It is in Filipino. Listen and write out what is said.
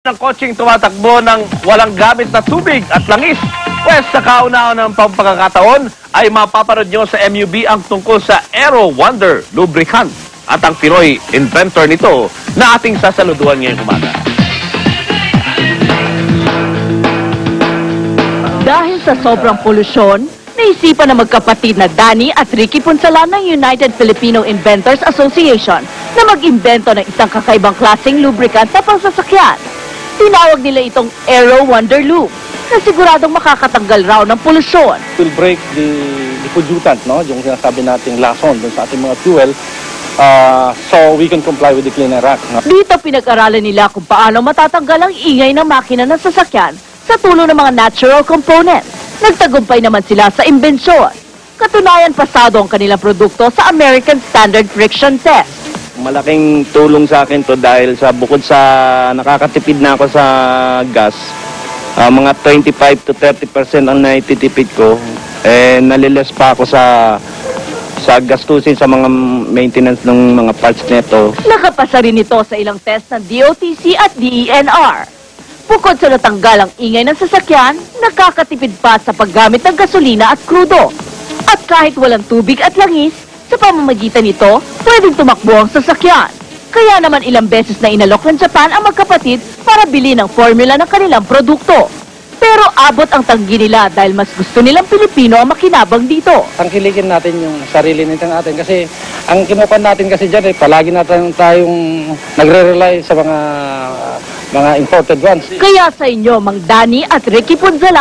Ng kotseng tumatakbo ng walang gamit na tubig at langis. Pwes sa kauna-unang pagkakataon ay mapaparod nyo sa MUB ang tungkol sa Aero Wonder Lubricant at ang Pinoy inventor nito na ating sasaluduhan ngayong umaga. Dahil sa sobrang polusyon, naisipan na magkapatid na Danny at Ricky Punsalan ng United Filipino Inventors Association na mag-imbento ng isang kakaibang klaseng lubricant na pangsasakyan. Tinawag nila itong Aero Wonder Lube na siguradong makakatanggal raw ng polusyon. Will break the pollutant, no? Yung sinasabi nating lason dun sa ating mga fuel, so we can comply with the Clean Air Act. No? Dito pinag-aralan nila kung paano matatanggal ang ingay ng makina ng sasakyan sa tulong ng mga natural components. Nagtagumpay naman sila sa imbensyon. Katunayan, pasado ang kanilang produkto sa American Standard Friction Test. Malaking tulong sa akin to dahil sa bukod sa nakakatipid na ako sa gas, mga 25 to 30% ang naititipid ko, naliles pa ako sa gastusin sa mga maintenance ng mga parts nito. Nakapasa rin ito sa ilang test ng DOTC at DENR. Bukod sa natanggal ang ingay ng sasakyan, nakakatipid pa sa paggamit ng gasolina at krudo. At kahit walang tubig at langis, sa pamamagitan nito, pwedeng tumakbo ang sasakyan. Kaya naman ilang beses na inalok ng Japan ang magkapatid para bilhin ang formula ng kanilang produkto. Pero abot ang tanggi nila dahil mas gusto nilang Pilipino ang makinabang dito. Tangkilikin natin yung sarili natin kasi ang kinukuha natin kasi dyan, palagi natin tayong nagre-rely sa mga imported ones. Kaya sa inyo, Mang Danny at Ricky Punzalan,